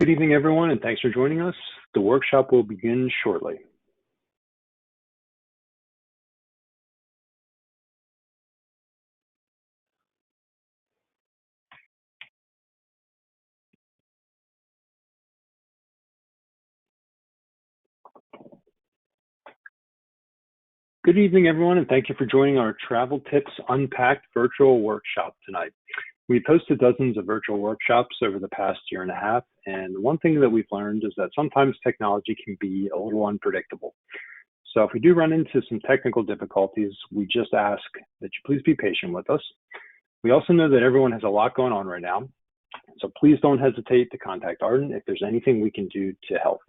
Good evening, everyone, and thanks for joining us. The workshop will begin shortly. Good evening, everyone, and thank you for joining our Travel Tips Unpacked virtual workshop tonight. We've hosted dozens of virtual workshops over the past year and a half, and one thing that we've learned is that sometimes technology can be a little unpredictable. So if we do run into some technical difficulties, we just ask that you please be patient with us. We also know that everyone has a lot going on right now, so please don't hesitate to contact Arden if there's anything we can do to help.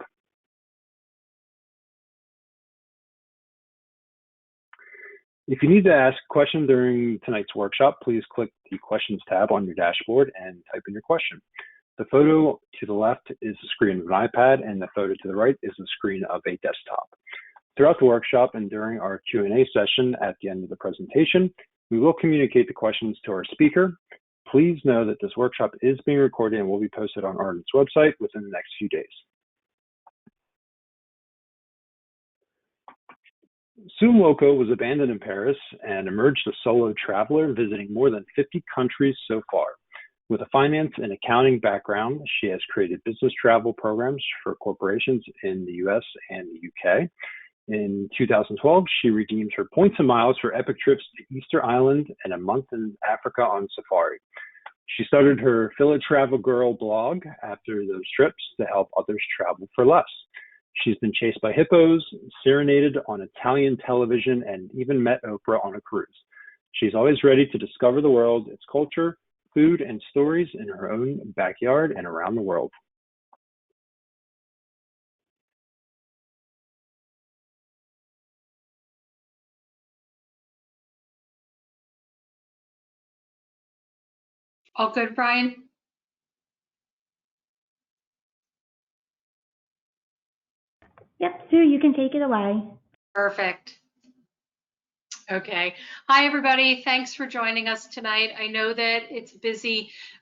If you need to ask a question during tonight's workshop, please click the Questions tab on your dashboard and type in your question. The photo to the left is the screen of an iPad, and the photo to the right is the screen of a desktop. Throughout the workshop and during our Q&A session at the end of the presentation, we will communicate the questions to our speaker. Please know that this workshop is being recorded and will be posted on Arden's website within the next few days. Suzanne Wolko was abandoned in Paris and emerged a solo traveler, visiting more than 50 countries so far. With a finance and accounting background, she has created business travel programs for corporations in the US and the UK. In 2012, she redeemed her points and miles for epic trips to Easter Island and a month in Africa on safari. She started her Phila Travel Girl blog after those trips to help others travel for less. She's been chased by hippos, serenaded on Italian television, and even met Oprah on a cruise. She's always ready to discover the world, its culture, food, and stories in her own backyard and around the world. All good, Brian? Yep, Sue, you can take it away. Perfect. Okay. Hi, everybody. Thanks for joining us tonight. I know that it's a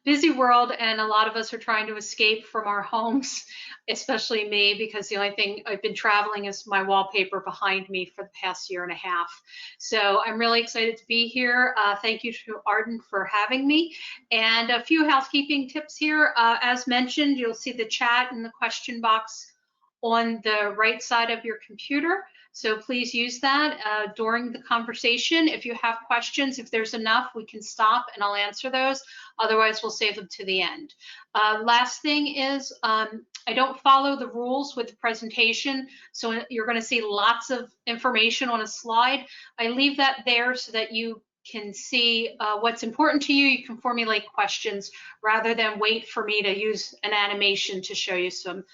busy world, and a lot of us are trying to escape from our homes, especially me, because the only thing I've been traveling is my wallpaper behind me for the past year and a half. So I'm really excited to be here. Thank you to Arden for having me. And a few housekeeping tips here. As mentioned, you'll see the chat and the question box on the right side of your computer. So please use that during the conversation. If you have questions, if there's enough, we can stop and I'll answer those. Otherwise, we'll save them to the end. Last thing is, I don't follow the rules with the presentation. So you're going to see lots of information on a slide. I leave that there so that you can see what's important to you. You can formulate questions rather than wait for me to use an animation to show you some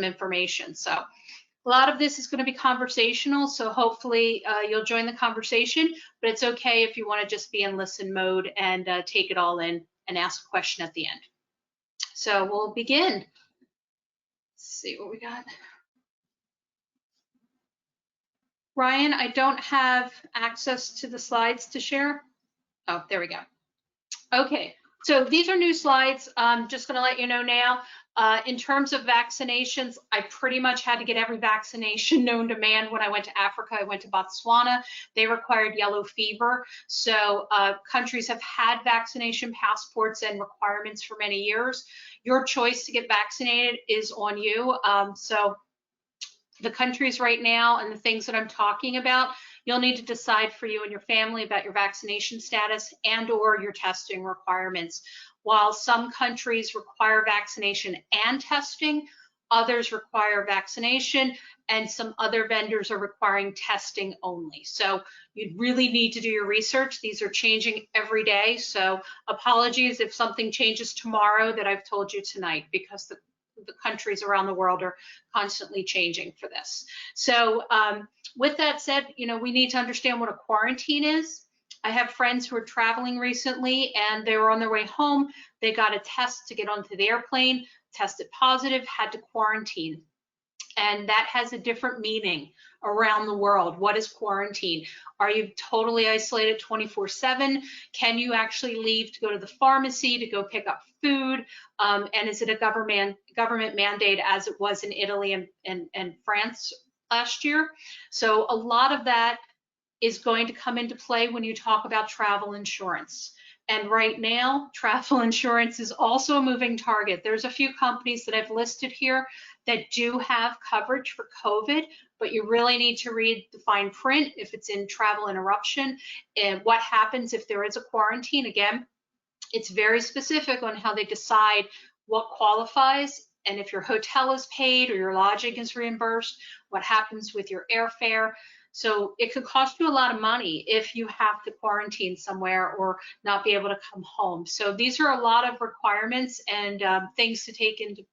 information. So a lot of this is going to be conversational, so hopefully you'll join the conversation, but it's okay if you want to just be in listen mode and take it all in and ask a question at the end. So we'll begin. Let's see what we got. Ryan, I don't have access to the slides to share. Oh, there we go. Okay, so these are new slides. I'm just going to let you know now. In terms of vaccinations, I pretty much had to get every vaccination known to man when I went to Africa. I went to Botswana. They required yellow fever. So countries have had vaccination passports and requirements for many years. Your choice to get vaccinated is on you. So the countries right now and the things that I'm talking about, you'll need to decide for you and your family about your vaccination status and or your testing requirements. While some countries require vaccination and testing, others require vaccination, and some other vendors are requiring testing only. So you really need to do your research. These are changing every day. So apologies if something changes tomorrow that I've told you tonight, because the countries around the world are constantly changing for this. So with that said, we need to understand what a quarantine is. I have friends who are traveling recently and they were on their way home. They got a test to get onto the airplane, tested positive, had to quarantine. And that has a different meaning around the world. What is quarantine? Are you totally isolated 24/7? Can you actually leave to go to the pharmacy, to go pick up food? And is it a government mandate as it was in Italy and France last year? So a lot of that is going to come into play when you talk about travel insurance. And right now, travel insurance is also a moving target. There's a few companies that I've listed here that do have coverage for COVID, but you really need to read the fine print if it's in travel interruption and what happens if there is a quarantine. Again, it's very specific on how they decide what qualifies, and if your hotel is paid or your lodging is reimbursed, what happens with your airfare. So it could cost you a lot of money if you have to quarantine somewhere or not be able to come home. So these are a lot of requirements and things to take into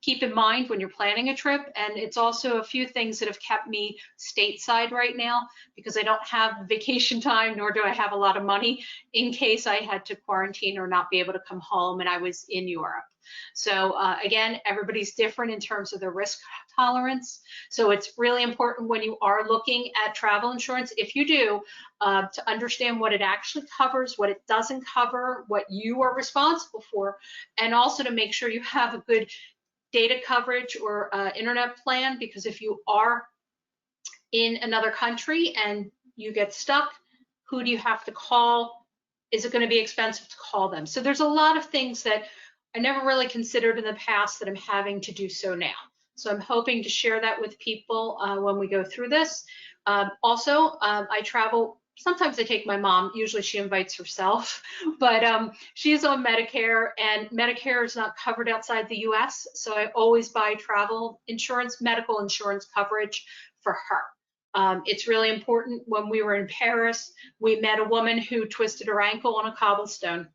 keep in mind when you're planning a trip. And it's also a few things that have kept me stateside right now, because I don't have vacation time, nor do I have a lot of money in case I had to quarantine or not be able to come home and I was in Europe. So again, everybody's different in terms of their risk tolerance. So it's really important when you are looking at travel insurance, if you do, to understand what it actually covers, what it doesn't cover, what you are responsible for, and also to make sure you have a good data coverage or internet plan, because if you are in another country and you get stuck, who do you have to call? Is it going to be expensive to call them? So there's a lot of things that I never really considered in the past that I'm having to do so now. So I'm hoping to share that with people when we go through this. Also, I travel. Sometimes I take my mom. Usually she invites herself, but she is on Medicare, and Medicare is not covered outside the US. So I always buy travel insurance, medical insurance coverage for her. It's really important. When we were in Paris, we met a woman who twisted her ankle on a cobblestone.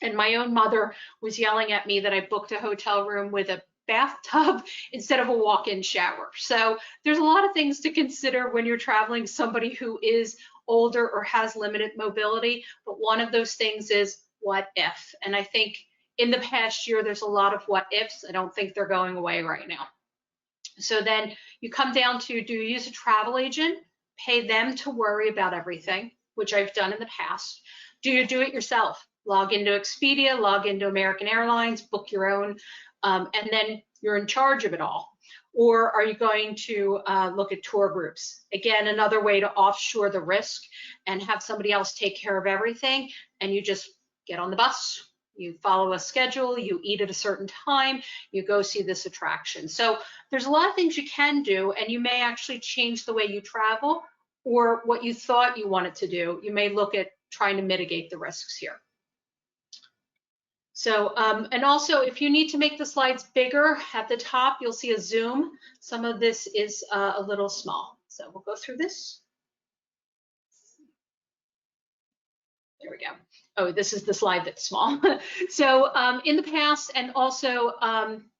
And my own mother was yelling at me that I booked a hotel room with a bathtub instead of a walk-in shower. So there's a lot of things to consider when you're traveling, somebody who is older or has limited mobility. But one of those things is what if? And I think in the past year, there's a lot of what ifs. I don't think they're going away right now. So then you come down to, do you use a travel agent? Pay them to worry about everything, which I've done in the past. Do you do it yourself? Log into Expedia, log into American Airlines, book your own, and then you're in charge of it all. Or are you going to look at tour groups? Again, another way to offshore the risk and have somebody else take care of everything, and you just get on the bus, you follow a schedule, you eat at a certain time, you go see this attraction. So there's a lot of things you can do, and you may actually change the way you travel or what you thought you wanted to do. You may look at trying to mitigate the risks here. So, and also if you need to make the slides bigger, at the top, you'll see a zoom. Some of this is a little small. So we'll go through this. There we go. Oh, this is the slide that's small. So in the past, and also,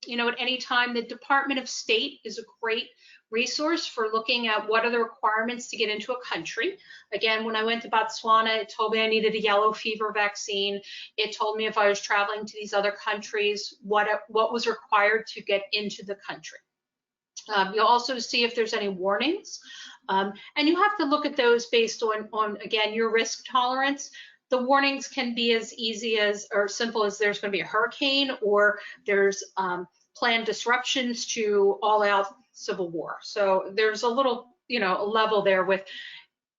you know, at any time, the Department of State is a great resource for looking at what are the requirements to get into a country. Again, when I went to Botswana, it told me I needed a yellow fever vaccine. It told me if I was traveling to these other countries, what was required to get into the country. You'll also see if there's any warnings. And you have to look at those based on again, your risk tolerance. The warnings can be as easy as or simple as there's going to be a hurricane, or there's planned disruptions to all-out civil war. So there's a little, you know, a level there with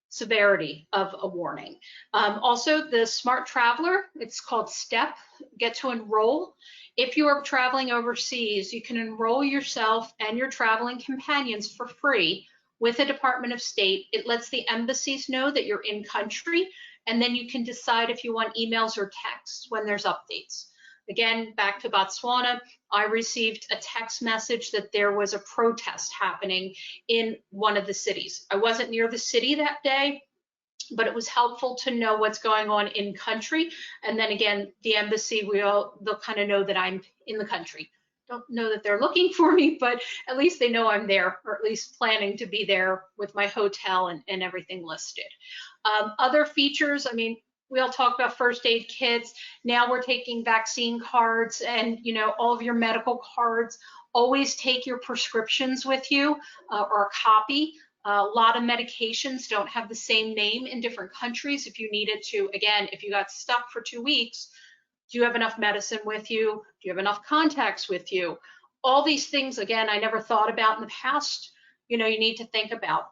severity of a warning. Also, the Smart Traveler, it's called STEP, get to enroll. If you are traveling overseas, you can enroll yourself and your traveling companions for free with the Department of State. It lets the embassies know that you're in country, and then you can decide if you want emails or texts when there's updates. Again, back to Botswana, I received a text message that there was a protest happening in one of the cities. I wasn't near the city that day, but it was helpful to know what's going on in country. And then again, the embassy, they'll kind of know that I'm in the country. Don't know that they're looking for me, but at least they know I'm there, or at least planning to be there with my hotel and everything listed. Other features, I mean, we all talk about first aid kits. Now we're taking vaccine cards and, you know, all of your medical cards. Always take your prescriptions with you or a copy. A lot of medications don't have the same name in different countries. If you needed to, again, if you got stuck for 2 weeks, do you have enough medicine with you? Do you have enough contacts with you? All these things, again, I never thought about in the past, you need to think about.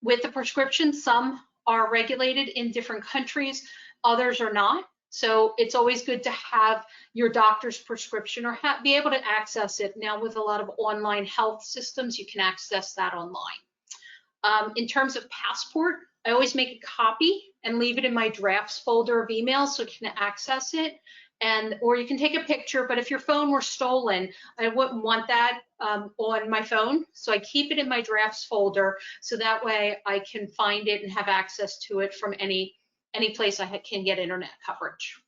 With the prescription, some are regulated in different countries, others are not. So it's always good to have your doctor's prescription or be able to access it. Now with a lot of online health systems, you can access that online. In terms of passport, I always make a copy and leave it in my drafts folder of emails so you can access it. Or you can take a picture, but if your phone were stolen, I wouldn't want that on my phone. So I keep it in my drafts folder so that way I can find it and have access to it from any place I can get internet coverage.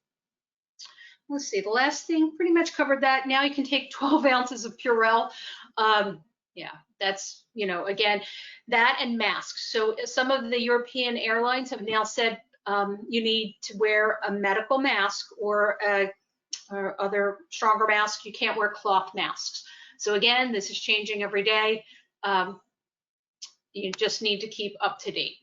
Let's see, the last thing, pretty much covered that. Now you can take 12 ounces of Purell. Yeah, that's, again, that and masks. So some of the European airlines have now said you need to wear a medical mask or other stronger mask. You can't wear cloth masks. So again, this is changing every day. You just need to keep up to date.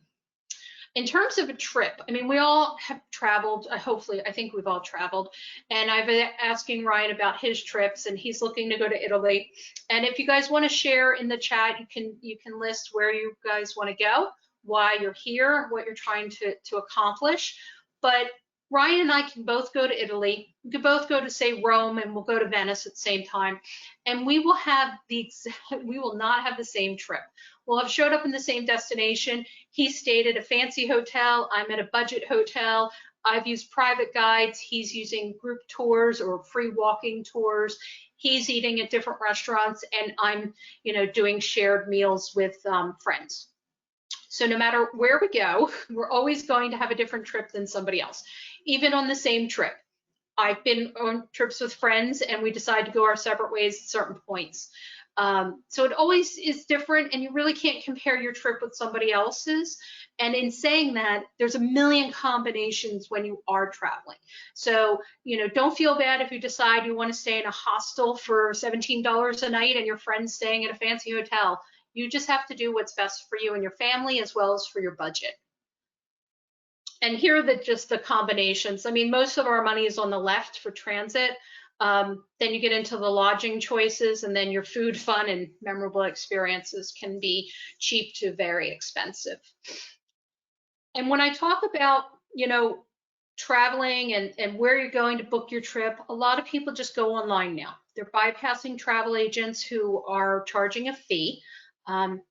In terms of a trip, I mean, we all have traveled, hopefully, I think we've all traveled, and I've been asking Ryan about his trips, and he's looking to go to Italy. And if you guys want to share in the chat, you can list where you guys want to go, why you're here, what you're trying to accomplish. But Ryan and I can both go to Italy. We could both go to, say, Rome, and we'll go to Venice at the same time. And we will not have the same trip. We'll have showed up in the same destination. He stayed at a fancy hotel. I'm at a budget hotel. I've used private guides. He's using group tours or free walking tours. He's eating at different restaurants, and I'm, doing shared meals with friends. So no matter where we go, we're always going to have a different trip than somebody else, even on the same trip. I've been on trips with friends and we decide to go our separate ways at certain points. So it always is different, and you really can't compare your trip with somebody else's. And in saying that, there's a million combinations when you are traveling. So, don't feel bad if you decide you want to stay in a hostel for $17 a night and your friend's staying at a fancy hotel. You just have to do what's best for you and your family as well as for your budget. And here are just the combinations. I mean, most of our money is on the left for transit. Then you get into the lodging choices, and then your food, fun, and memorable experiences can be cheap to very expensive. And when I talk about, traveling and where you're going to book your trip, a lot of people just go online now. They're bypassing travel agents who are charging a fee, and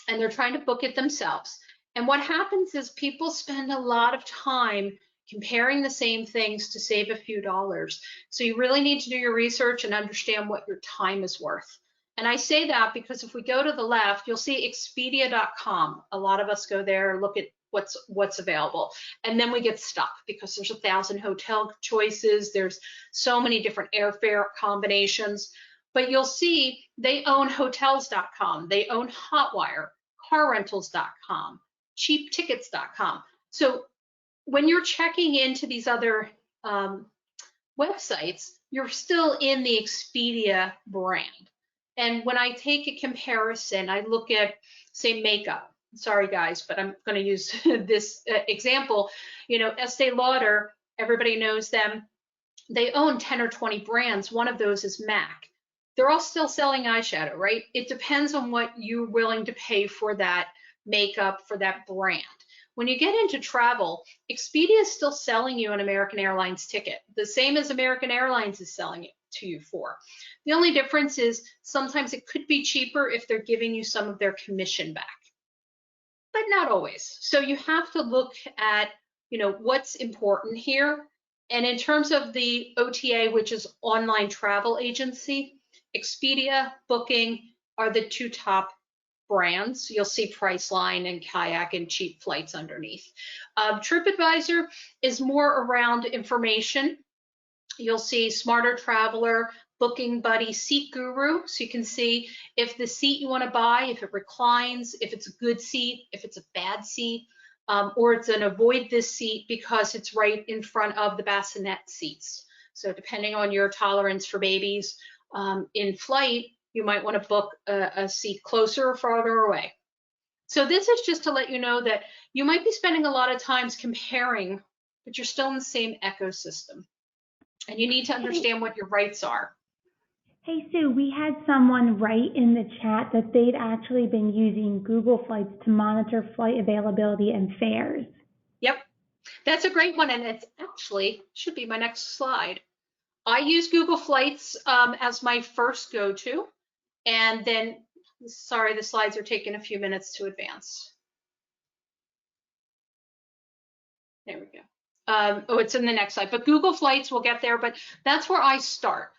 they're trying to book it themselves. And what happens is people spend a lot of time comparing the same things to save a few dollars. So you really need to do your research and understand what your time is worth. And I say that because if we go to the left, you'll see Expedia.com. A lot of us go there, look at what's available. And then we get stuck because there's 1,000 hotel choices. There's so many different airfare combinations. But you'll see they own Hotels.com. They own Hotwire, CarRentals.com, CheapTickets.com. So when you're checking into these other websites, you're still in the Expedia brand. And when I take a comparison, I look at, say, makeup. Sorry, guys, but I'm going to use this example. Estee Lauder, everybody knows them. They own 10 or 20 brands. One of those is MAC. They're all still selling eyeshadow, right? It depends on what you're willing to pay for that makeup, for that brand. When you get into travel, Expedia is still selling you an American Airlines ticket, the same as American Airlines is selling it to you for. The only difference is sometimes it could be cheaper if they're giving you some of their commission back, but not always. So you have to look at, what's important here. And in terms of the OTA, which is online travel agency, Expedia, Booking are the two top brands. You'll see Priceline and Kayak and Cheap Flights underneath. TripAdvisor is more around information. You'll see Smarter Traveler, Booking Buddy, Seat Guru, so you can see if the seat you want to buy, if it reclines, if it's a good seat, if it's a bad seat, or it's an avoid this seat because it's right in front of the bassinet seats. So depending on your tolerance for babies, in flight, you might want to book a seat closer or farther away. So this is just to let you know that you might be spending a lot of times comparing, but you're still in the same ecosystem. And you need to understand what your rights are. Hey, Sue, we had someone write in the chat that they'd actually been using Google Flights to monitor flight availability and fares. Yep, that's a great one, and it's actually should be my next slide. I use Google Flights as my first go-to, and then, sorry, the slides are taking a few minutes to advance. There we go. Oh, it's in the next slide, but Google Flights, we'll get there, but that's where I start.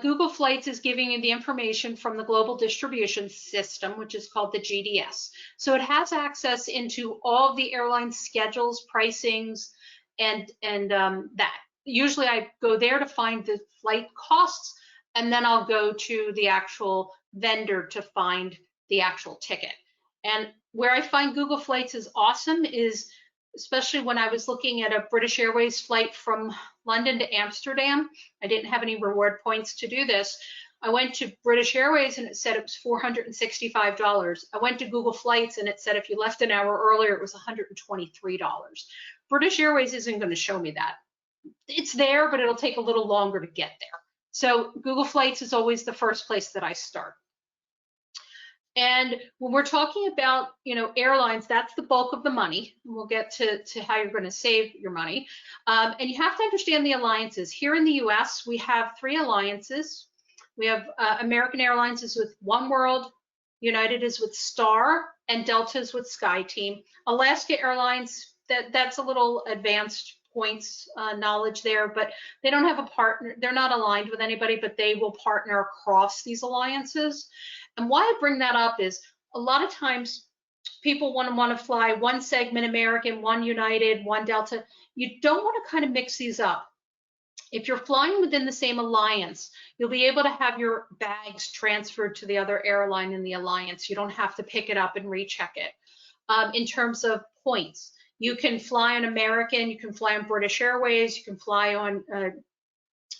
Google Flights is giving you the information from the global distribution system, which is called the GDS. So it has access into all of the airline schedules, pricings, and that. Usually I go there to find the flight costs, and then I'll go to the actual vendor to find the actual ticket. And where I find Google Flights is awesome is, especially when I was looking at a British Airways flight from London to Amsterdam. I didn't have any reward points to do this. I went to British Airways and it said it was $465. I went to Google Flights and it said if you left an hour earlier, it was $123. British Airways isn't going to show me that. It's there, but it'll take a little longer to get there. So Google Flights is always the first place that I start. And when we're talking about, airlines, that's the bulk of the money. We'll get to how you're going to save your money. And you have to understand the alliances. Here in the US, we have 3 alliances. We have American Airlines is with One World, United is with Star, and Delta is with SkyTeam. Alaska Airlines, that's a little advanced points knowledge there, but they don't have a partner. They're not aligned with anybody, but they will partner across these alliances. And why I bring that up is a lot of times people want to fly one segment American, one United, one Delta. You don't want to kind of mix these up. If you're flying within the same alliance, you'll be able to have your bags transferred to the other airline in the alliance. You don't have to pick it up and recheck it. In terms of points, you can fly on American, you can fly on British Airways, you can fly on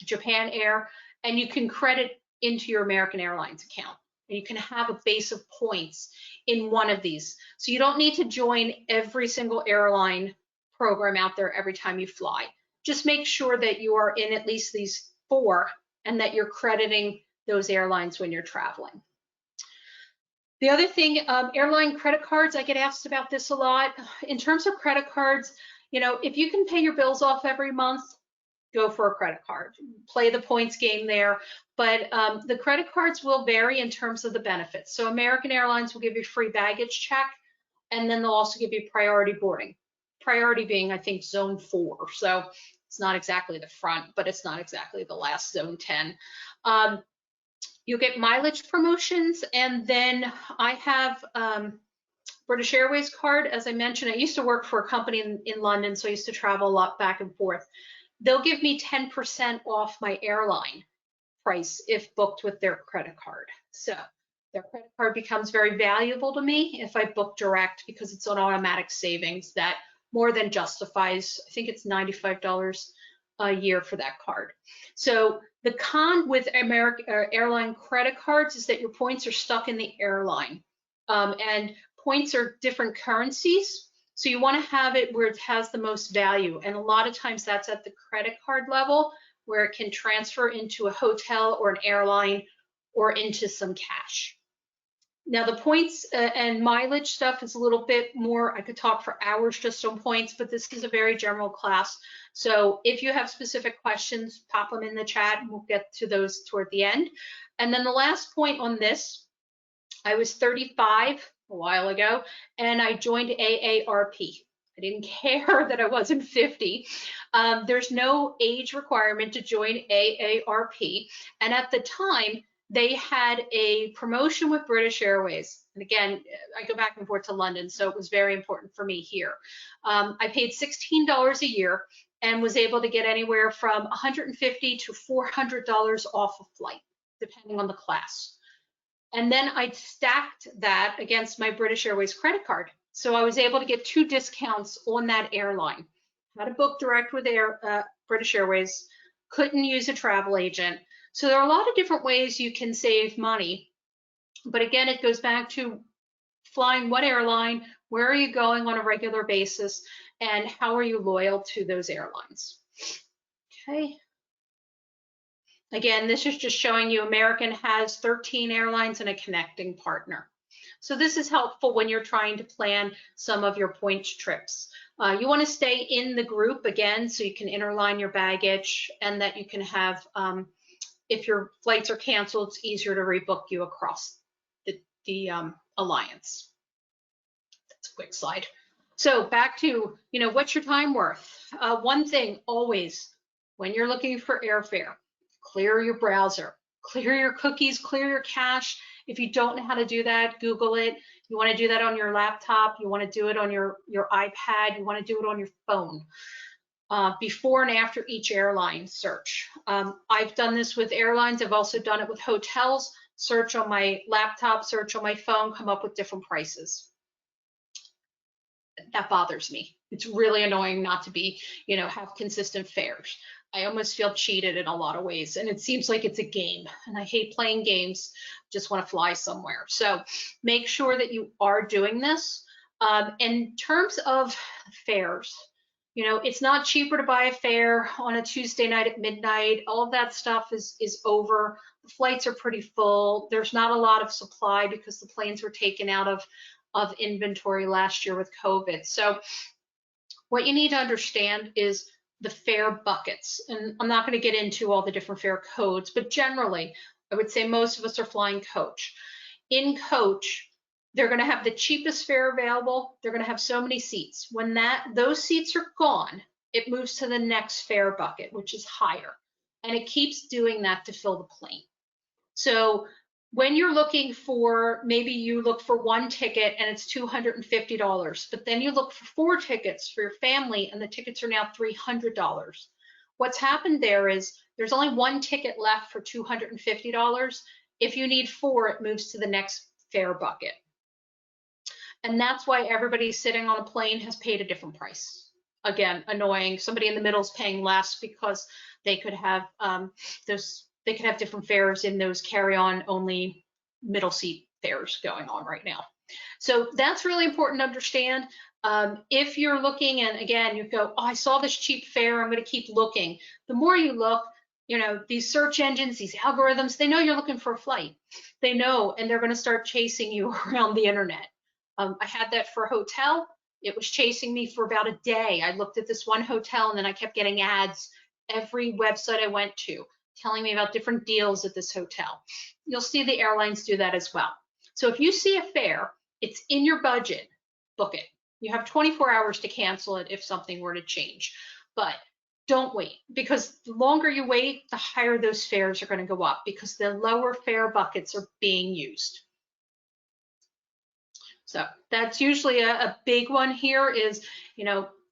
Japan Air, and you can credit into your American Airlines account. And you can have a base of points in one of these. So you don't need to join every single airline program out there every time you fly. Just make sure that you are in at least these 4 and that you're crediting those airlines when you're traveling. The other thing, airline credit cards, I get asked about this a lot. In terms of credit cards, if you can pay your bills off every month, go for a credit card. Play the points game there. But the credit cards will vary in terms of the benefits. So American Airlines will give you free baggage check, and then they'll also give you priority boarding. Priority being, I think, zone 4. So it's not exactly the front, but it's not exactly the last zone 10. You'll get mileage promotions, and then I have British Airways card. As I mentioned, I used to work for a company in London, so I used to travel a lot back and forth. They'll give me 10% off my airline price if booked with their credit card. So their credit card becomes very valuable to me if I book direct, because it's an automatic savings that more than justifies, I think it's $95 a year for that card. So the con with airline credit cards is that your points are stuck in the airline, and points are different currencies. So you want to have it where it has the most value. And a lot of times that's at the credit card level, where it can transfer into a hotel or an airline or into some cash. Now the points and mileage stuff is a little bit more, I could talk for hours just on points, but this is a very general class. So if you have specific questions, pop them in the chat and we'll get to those toward the end. And then the last point on this, I was 35 a while ago, and I joined AARP. I didn't care that I wasn't 50. There's no age requirement to join AARP. And at the time, they had a promotion with British Airways. And again, I go back and forth to London, so it was very important for me here. I paid $16 a year and was able to get anywhere from $150 to $400 off a flight, depending on the class. And then I stacked that against my British Airways credit card. So I was able to get 2 discounts on that airline. Had to book direct with British Airways, couldn't use a travel agent. So there are a lot of different ways you can save money. But again, it goes back to flying what airline, where are you going on a regular basis, and how are you loyal to those airlines. Okay. Again, this is just showing you American has 13 airlines and a connecting partner. So this is helpful when you're trying to plan some of your points trips. You want to stay in the group again, so you can interline your baggage, and that you can have, if your flights are canceled, it's easier to rebook you across the alliance. That's a quick slide. So back to, what's your time worth? One thing always, when you're looking for airfare, clear your browser, clear your cookies, clear your cache. If you don't know how to do that, Google it. You want to do that on your laptop. You want to do it on your iPad. You want to do it on your phone. Before and after each airline search. I've done this with airlines. I've also done it with hotels. Search on my laptop, search on my phone, come up with different prices. That bothers me. It's really annoying not to be, have consistent fares. I almost feel cheated in a lot of ways, and it seems like it's a game, and I hate playing games. Just want to fly somewhere. So make sure that you are doing this. In terms of fares, it's not cheaper to buy a fare on a Tuesday night at midnight. All of that stuff is over. The flights are pretty full. There's not a lot of supply because the planes were taken out of inventory last year with COVID. So what you need to understand is the fare buckets. And I'm not going to get into all the different fare codes, but generally, I would say most of us are flying coach. In coach, they're going to have the cheapest fare available. They're going to have so many seats. When those seats are gone, it moves to the next fare bucket, which is higher. And it keeps doing that to fill the plane. So when you're looking for, maybe you look for one ticket and it's $250, but then you look for 4 tickets for your family and the tickets are now $300. What's happened there is there's only 1 ticket left for $250. If you need 4, it moves to the next fare bucket. And that's why everybody sitting on a plane has paid a different price. Again, annoying. Somebody in the middle is paying less because they could have different fares in those carry-on only middle seat fares going on right now. So that's really important to understand. If you're looking, and again, you go, oh, I saw this cheap fare, I'm going to keep looking. The more you look, these search engines, these algorithms, they know you're looking for a flight. They know, and they're going to start chasing you around the internet. I had that for a hotel. It was chasing me for about a day. I looked at this one hotel and then I kept getting ads every website I went to telling me about different deals at this hotel. You'll see the airlines do that as well. So if you see a fare, it's in your budget, book it. You have 24 hours to cancel it if something were to change. But don't wait, because the longer you wait, the higher those fares are going to go up because the lower fare buckets are being used. So that's usually a big one here is,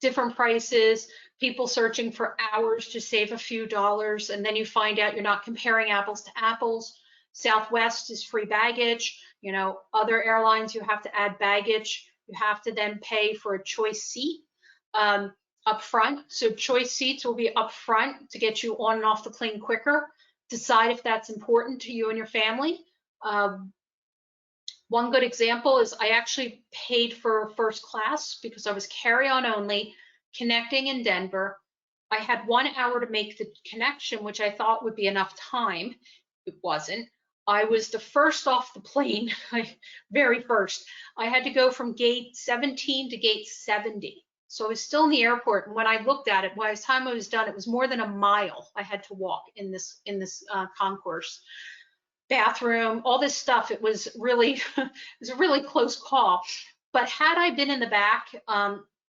different prices, people searching for hours to save a few dollars, and then you find out you're not comparing apples to apples. Southwest is free baggage. Other airlines, you have to add baggage. You have to then pay for a choice seat up front. So choice seats will be up front to get you on and off the plane quicker. Decide if that's important to you and your family. One good example is I actually paid for first class because I was carry-on only, connecting in Denver. I had 1 hour to make the connection, which I thought would be enough time. It wasn't. I was the first off the plane, very first. I had to go from gate 17 to gate 70. So I was still in the airport, and when I looked at it, by the time I was done, it was more than a mile I had to walk in this concourse. Bathroom, all this stuff. It was really, it was a really close call. But had I been in the back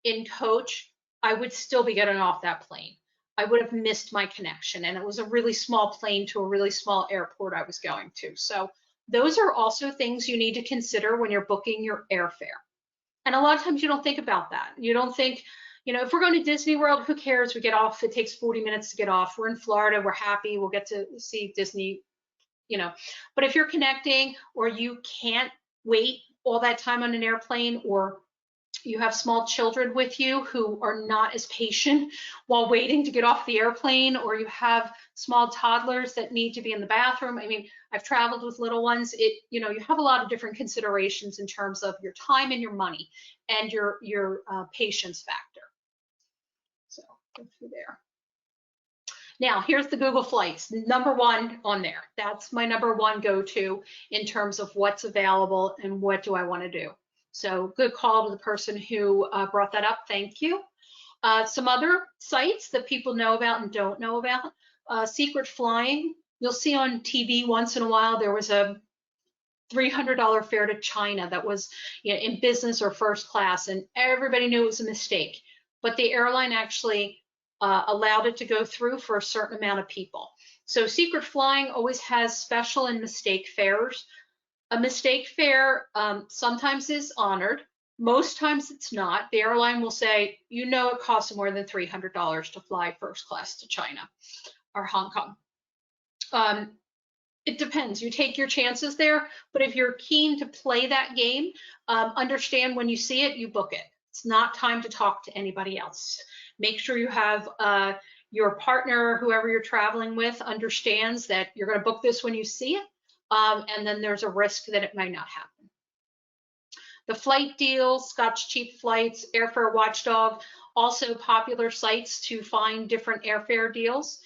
in coach, I would still be getting off that plane. I would have missed my connection, and it was a really small plane to a really small airport I was going to. So those are also things you need to consider when you're booking your airfare. And a lot of times you don't think about that. You don't think, if we're going to Disney World, who cares? We get off. It takes 40 minutes to get off. We're in Florida. We're happy. We'll get to see Disney. But if you're connecting or you can't wait all that time on an airplane, or you have small children with you who are not as patient while waiting to get off the airplane, or you have small toddlers that need to be in the bathroom. I mean, I've traveled with little ones. You know, you have a lot of different considerations in terms of your time and your money and your patience factor. So go through there. Now, here's the Google Flights, #1 on there. That's my #1 go-to in terms of what's available and what do I want to do. So good call to the person who brought that up. Thank you. Some other sites that people know about and don't know about. Secret Flying. You'll see on TV once in a while there was a $300 fare to China that was, you know, in business or first class, and everybody knew it was a mistake. But the airline actually allowed it to go through for a certain amount of people. So Secret Flying always has special and mistake fares. A mistake fare sometimes is honored. Most times it's not. The airline will say, you know, it costs more than $300 to fly first class to China or Hong Kong. It depends. You take your chances there, but if you're keen to play that game, understand when you see it, you book it. It's not time to talk to anybody else. Make sure you have your partner, whoever you're traveling with, understands that you're going to book this when you see it. And then there's a risk that it might not happen. The flight deals, Scotch Cheap Flights, Airfare Watchdog, also popular sites to find different airfare deals.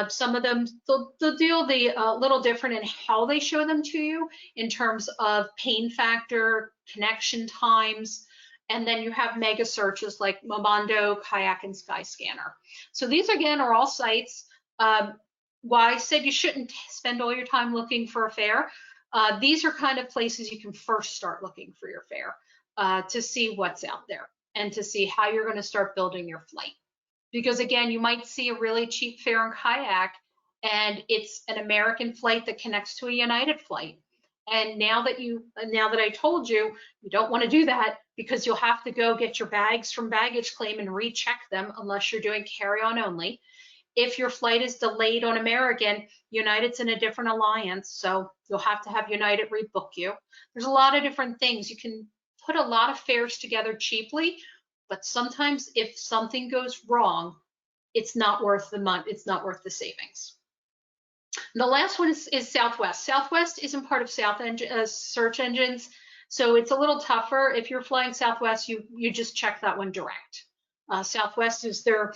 Some of them, they'll deal a little different in how they show them to you in terms of pain factor, connection times, and then you have mega searches like Momondo, Kayak, and Skyscanner. So these, again, are all sites. Why I said you shouldn't spend all your time looking for a fare. These are kind of places you can first start looking for your fare to see what's out there and to see how you're going to start building your flight. Because again, you might see a really cheap fare in Kayak and it's an American flight that connects to a United flight. And now that I told you, you don't want to do that because you'll have to go get your bags from baggage claim and recheck them unless you're doing carry-on only. If your flight is delayed on American, United's in a different alliance, so you'll have to have United rebook you. There's a lot of different things. You can put a lot of fares together cheaply, but sometimes if something goes wrong, it's not worth the money. It's not worth the savings. And the last one is Southwest. Southwest isn't part of search engines, so it's a little tougher. If you're flying Southwest, you just check that one direct. Southwest is their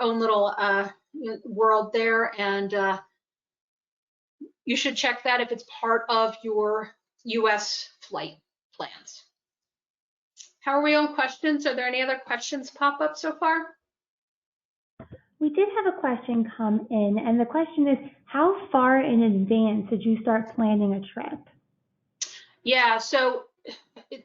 own little world there, and you should check that if it's part of your U.S. flight plans. How are we on questions? Are there any other questions pop up so far? We did have a question come in, and the question is, how far in advance did you start planning a trip? Yeah, so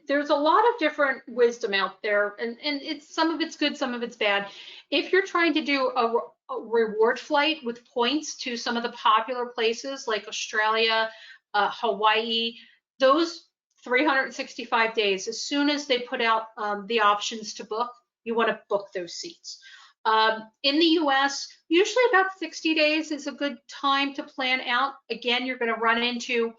there's a lot of different wisdom out there, and some of it's good, some of it's bad. If you're trying to do a reward flight with points to some of the popular places like Australia, Hawaii, those 365 days, as soon as they put out the options to book, you want to book those seats. In the US, usually about 60 days is a good time to plan out. Again, you're going to run into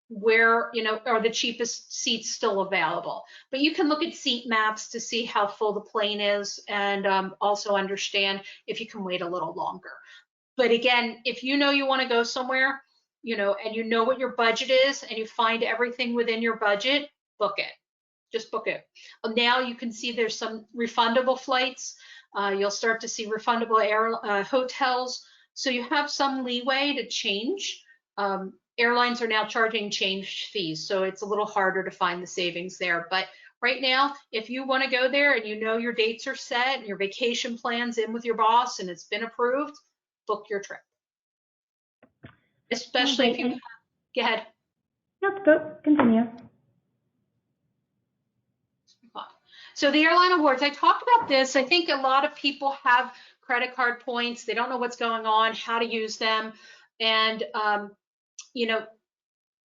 where, are the cheapest seats still available. But you can look at seat maps to see how full the plane is and also understand if you can wait a little longer. But again, if you know you want to go somewhere, and you know what your budget is and you find everything within your budget, book it. Just book it. Now you can see there's some refundable flights. You'll start to see refundable hotels. So you have some leeway to change. Airlines are now charging change fees, so it's a little harder to find the savings there. But right now, if you want to go there and you know your dates are set and your vacation plan's in with your boss and it's been approved, book your trip. Especially if you go ahead. Nope, go continue. So the airline awards, I talked about this. I think a lot of people have credit card points. They don't know what's going on, how to use them. And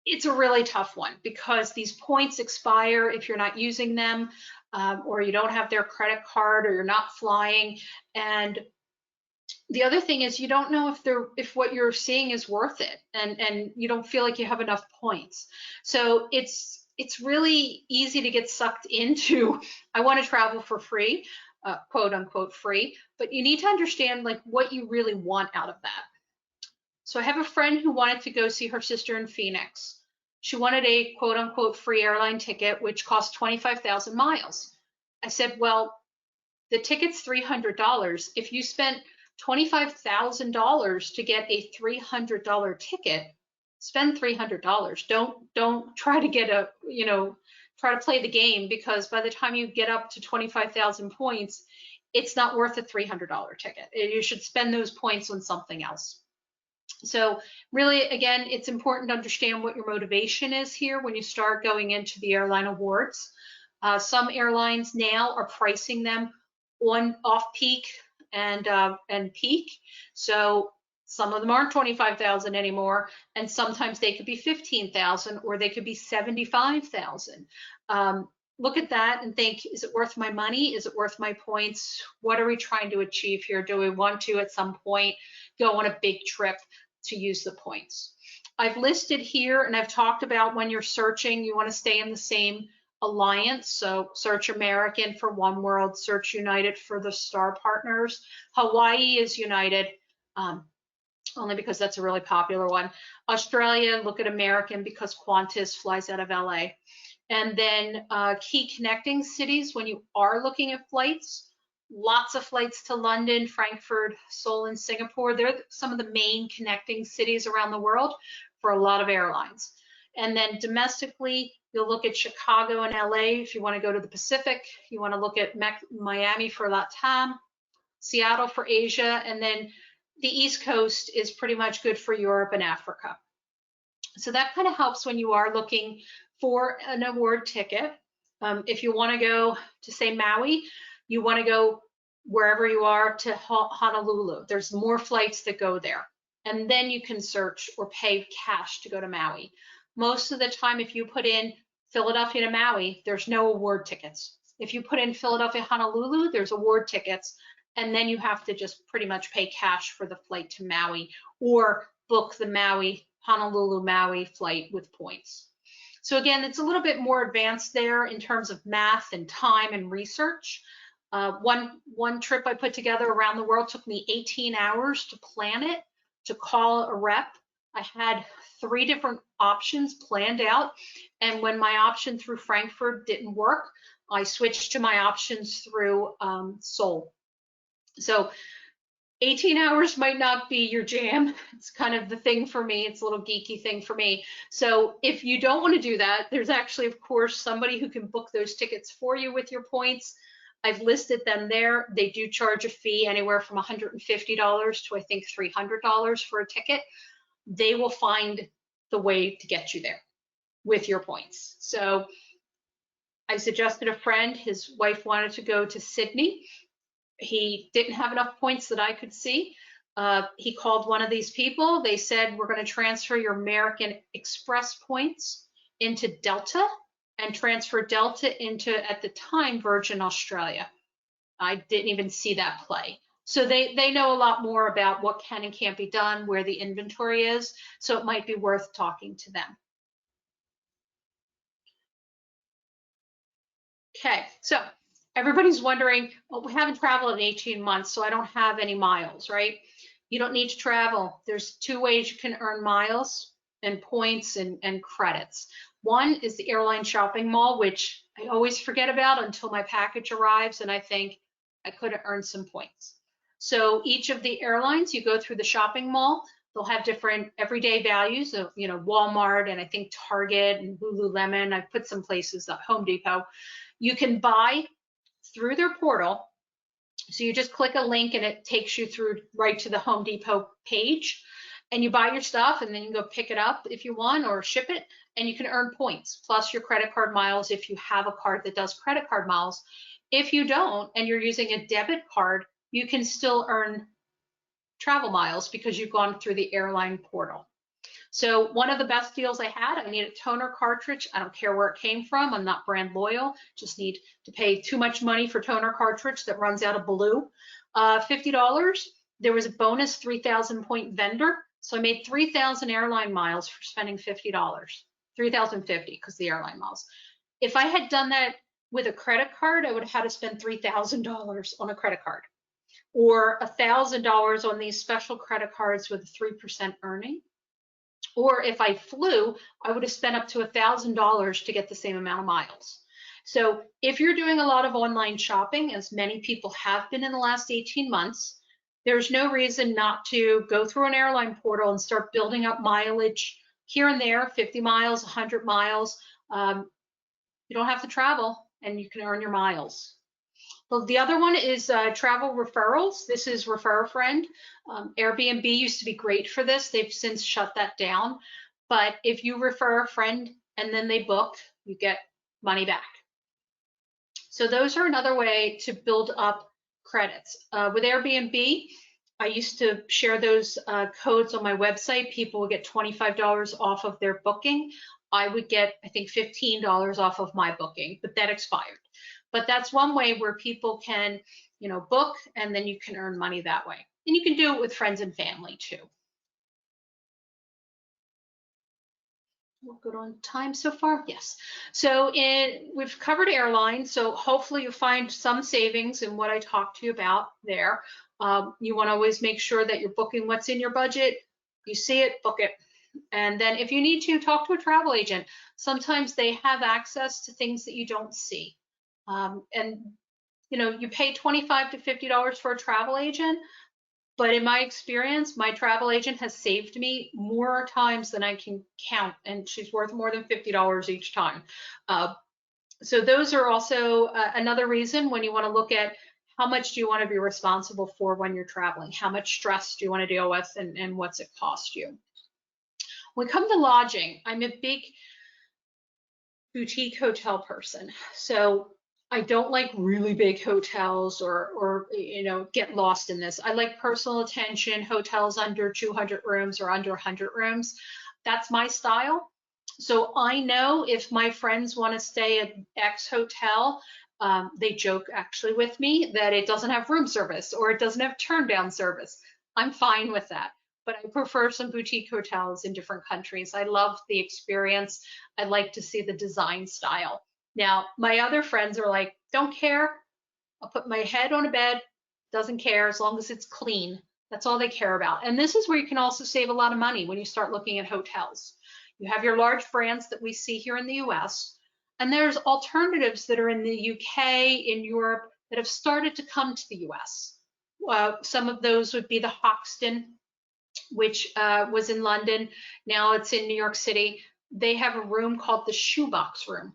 it's a really tough one because these points expire if you're not using them or you don't have their credit card or you're not flying. And the other thing is you don't know if what you're seeing is worth it and you don't feel like you have enough points. So it's it's really easy to get sucked into, I want to travel for free, quote unquote free, but you need to understand like what you really want out of that. So I have a friend who wanted to go see her sister in Phoenix. She wanted a quote unquote free airline ticket, which cost 25,000 miles. I said, well, the ticket's $300. If you spent $25,000 to get a $300 ticket, spend $300. Don't try to get a, try to play the game, because by the time you get up to 25,000 points, it's not worth a $300 ticket. You should spend those points on something else. So really, again, it's important to understand what your motivation is here when you start going into the airline awards. Some airlines now are pricing them on off-peak and peak. So some of them aren't 25,000 anymore, and sometimes they could be 15,000 or they could be 75,000. Look at that and think, is it worth my money? Is it worth my points? What are we trying to achieve here? Do we want to at some point go on a big trip to use the points? I've listed here, and I've talked about when you're searching, you want to stay in the same alliance. So search American for One World, search United for the Star Partners. Hawaii is United, only because that's a really popular one. Australia, look at American because Qantas flies out of LA. And then key connecting cities, when you are looking at flights, lots of flights to London, Frankfurt, Seoul, and Singapore. They're some of the main connecting cities around the world for a lot of airlines. And then domestically, you'll look at Chicago and LA if you want to go to the Pacific. You want to look at Miami for LATAM, Seattle for Asia, and then the East Coast is pretty much good for Europe and Africa. So that kind of helps when you are looking for an award ticket. If you want to go to, say, Maui, you want to go wherever you are to Honolulu. There's more flights that go there. And then you can search or pay cash to go to Maui. Most of the time, if you put in Philadelphia to Maui, there's no award tickets. If you put in Philadelphia, Honolulu, there's award tickets. And then you have to just pretty much pay cash for the flight to Maui or book the Maui, Honolulu, Maui flight with points. So again, it's a little bit more advanced there in terms of math and time and research. One trip I put together around the world took me 18 hours to plan it, to call a rep. I had 3 different options planned out, and when my option through Frankfurt didn't work, I switched to my options through Seoul. So 18 hours might not be your jam. It's kind of the thing for me. It's a little geeky thing for me. So if you don't want to do that, there's actually, of course, somebody who can book those tickets for you with your points. I've listed them there. They do charge a fee anywhere from $150 to I think $300 for a ticket. They will find the way to get you there with your points. So I suggested a friend, his wife wanted to go to Sydney. He didn't have enough points that I could see. He called one of these people. They said, we're going to transfer your American Express points into Delta and transfer Delta into, at the time, Virgin Australia. I didn't even see that play. So they know a lot more about what can and can't be done, where the inventory is. So it might be worth talking to them. Okay, so everybody's wondering, well, we haven't traveled in 18 months, so I don't have any miles, right? You don't need to travel. There's 2 ways you can earn miles and points and credits. One is the airline shopping mall, which I always forget about until my package arrives and I think I could have earned some points. So each of the airlines, you go through the shopping mall, they'll have different everyday values of, Walmart and I think Target and Lululemon. I've put some places, Home Depot. You can buy through their portal. So you just click a link and it takes you through right to the Home Depot page, and you buy your stuff and then you can go pick it up if you want or ship it, and you can earn points plus your credit card miles if you have a card that does credit card miles. If you don't and you're using a debit card, you can still earn travel miles because you've gone through the airline portal. So one of the best deals I had, I need a toner cartridge. I don't care where it came from. I'm not brand loyal. Just need to pay too much money for toner cartridge that runs out of blue. $50. There was a bonus 3,000 point vendor. So I made 3,000 airline miles for spending $50. 3,050 because the airline miles. If I had done that with a credit card, I would have had to spend $3,000 on a credit card, or $1,000 on these special credit cards with a 3% earning. Or if I flew, I would have spent up to $1,000 to get the same amount of miles. So if you're doing a lot of online shopping, as many people have been in the last 18 months, there's no reason not to go through an airline portal and start building up mileage here and there, 50 miles, 100 miles. You don't have to travel and you can earn your miles. Well, the other one is travel referrals. This is Refer a Friend. Airbnb used to be great for this. They've since shut that down. But if you refer a friend and then they book, you get money back. So those are another way to build up credits. With Airbnb, I used to share those codes on my website. People would get $25 off of their booking. I would get, I think, $15 off of my booking, but that expired. But that's one way where people can, book, and then you can earn money that way. And you can do it with friends and family too. We're good on time so far? Yes. So we've covered airlines, so hopefully you'll find some savings in what I talked to you about there. You want to always make sure that you're booking what's in your budget. You see it, book it. And then if you need to, talk to a travel agent. Sometimes they have access to things that you don't see. You pay $25 to $50 for a travel agent, but in my experience, my travel agent has saved me more times than I can count, and she's worth more than $50 each time. So those are also another reason when you want to look at how much do you want to be responsible for when you're traveling, how much stress do you want to deal with, and what's it cost you. When it comes to lodging, I'm a big boutique hotel person. So I don't like really big hotels or get lost in this. I like personal attention, hotels under 200 rooms or under 100 rooms. That's my style. So I know if my friends want to stay at X hotel, they joke actually with me that it doesn't have room service or it doesn't have turn down service. I'm fine with that. But I prefer some boutique hotels in different countries. I love the experience. I like to see the design style. Now, my other friends are like, don't care. I'll put my head on a bed, doesn't care as long as it's clean. That's all they care about. And this is where you can also save a lot of money when you start looking at hotels. You have your large brands that we see here in the US, and there's alternatives that are in the UK, in Europe, that have started to come to the US. Some of those would be the Hoxton, which was in London. Now it's in New York City. They have a room called the Shoebox Room.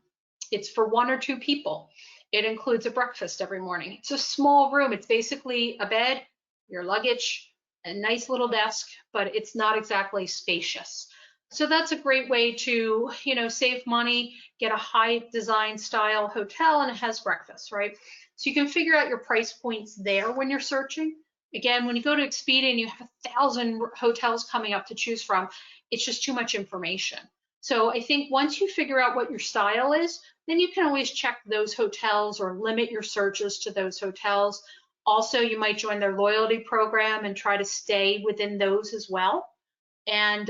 It's for 1 or 2 people. It includes a breakfast every morning. It's a small room. It's basically a bed, your luggage, a nice little desk, but it's not exactly spacious. So that's a great way to, save money, get a high design style hotel, and it has breakfast, right? So you can figure out your price points there when you're searching. Again, when you go to Expedia and you have 1,000 hotels coming up to choose from, it's just too much information. So I think once you figure out what your style is, then you can always check those hotels or limit your searches to those hotels. Also, you might join their loyalty program and try to stay within those as well. And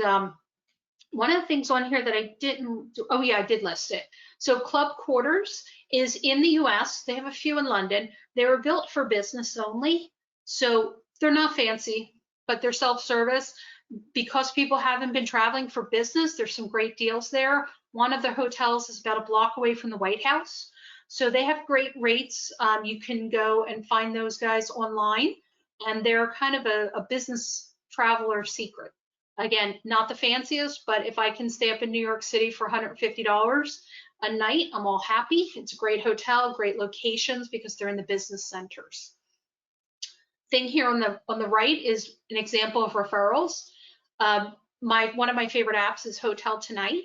one of the things on here that I didn't, oh yeah, I did list it. So Club Quarters is in the US. They have a few in London. They were built for business only. So they're not fancy, but they're self-service. Because people haven't been traveling for business, there's some great deals there. One of the hotels is about a block away from the White House. So they have great rates. You can go and find those guys online, and they're kind of a business traveler secret. Again, not the fanciest, but if I can stay up in New York City for $150 a night, I'm all happy. It's a great hotel, great locations because they're in the business centers. Thing here on the right is an example of referrals. One of my favorite apps is Hotel Tonight.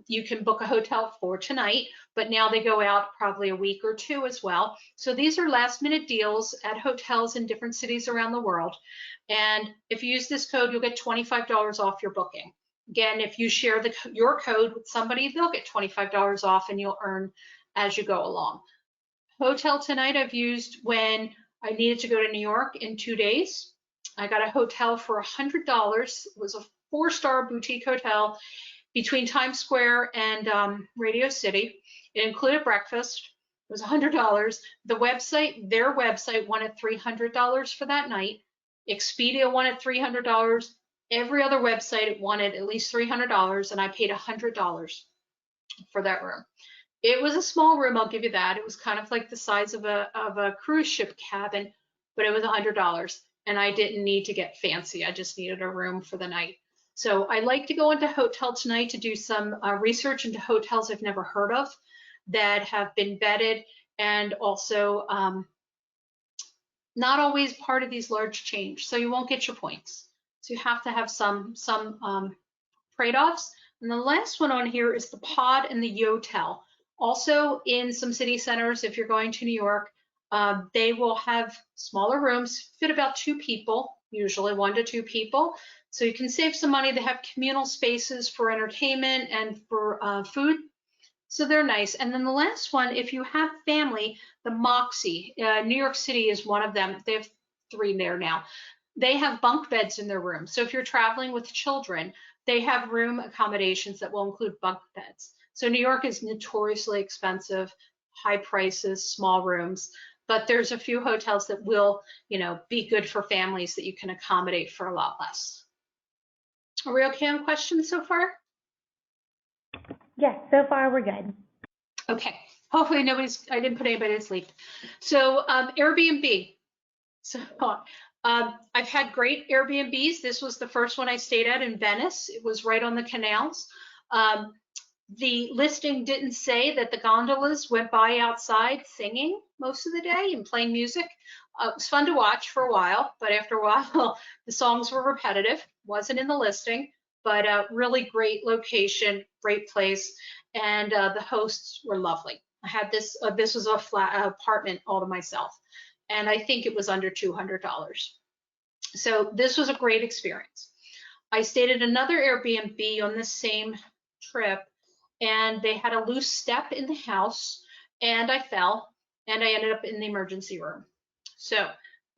You can book a hotel for tonight, but now they go out probably a week or 2 as well. So these are last minute deals at hotels in different cities around the world. And if you use this code, you'll get $25 off your booking. Again, if you share your code with somebody, they'll get $25 off and you'll earn as you go along. Hotel Tonight I've used when I needed to go to New York in 2 days. I got a hotel for $100. It was a 4-star boutique hotel. between Times Square and Radio City. It included breakfast. It was $100. Their website wanted $300 for that night. Expedia wanted $300. Every other website wanted at least $300, and I paid $100 for that room. It was a small room, I'll give you that. It was kind of like the size of a cruise ship cabin, but it was $100, and I didn't need to get fancy. I just needed a room for the night. So I like to go into Hotel Tonight to do some research into hotels I've never heard of that have been vetted, and also not always part of these large chains, so you won't get your points. So you have to have some trade-offs. And the last one on here is the Pod and the Yotel. Also in some city centers, if you're going to New York, they will have smaller rooms, fit about 2 people, usually 1 to 2 people. So you can save some money. They have communal spaces for entertainment and for food. So they're nice. And then the last one, if you have family, the Moxie, New York City is one of them. They have 3 there now. They have bunk beds in their room. So if you're traveling with children, they have room accommodations that will include bunk beds. So New York is notoriously expensive, high prices, small rooms, but there's a few hotels that will, be good for families that you can accommodate for a lot less. Are we okay on questions so far? Yes, so far we're good. Okay, hopefully I didn't put anybody to sleep. So Airbnb. So I've had great Airbnbs. This was the first one I stayed at in Venice. It was right on the canals. The listing didn't say that the gondolas went by outside singing most of the day and playing music. It was fun to watch for a while, but after a while, the songs were repetitive. Wasn't in the listing, but really great location, great place, and the hosts were lovely. I had this was a flat apartment all to myself, and I think it was under $200. So this was a great experience. I stayed at another Airbnb on the same trip, and they had a loose step in the house, and I fell, and I ended up in the emergency room. So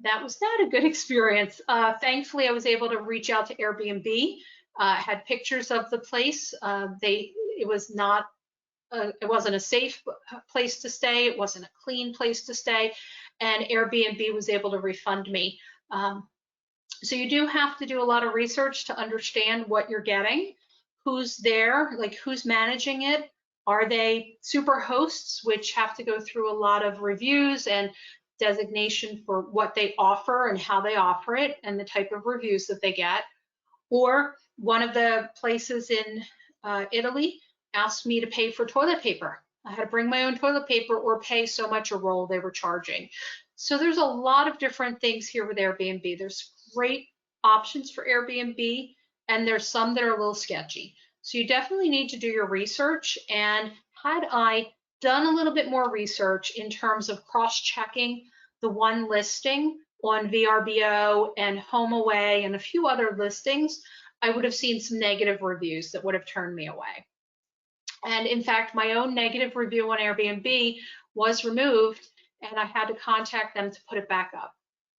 that was not a good experience. Thankfully, I was able to reach out to Airbnb. Had pictures of the place. It wasn't a safe place to stay. It wasn't a clean place to stay, and Airbnb was able to refund me. So you do have to do a lot of research to understand what you're getting, who's there, like who's managing it. Are they super hosts, which have to go through a lot of reviews and designation for what they offer and how they offer it and the type of reviews that they get. Or one of the places in Italy asked me to pay for toilet paper. I had to bring my own toilet paper or pay so much a roll they were charging. So there's a lot of different things here with Airbnb. There's great options for Airbnb, and there's some that are a little sketchy. So you definitely need to do your research. And had I done a little bit more research in terms of cross-checking the one listing on VRBO and HomeAway and a few other listings, I would have seen some negative reviews that would have turned me away. And in fact, my own negative review on Airbnb was removed, and I had to contact them to put it back up.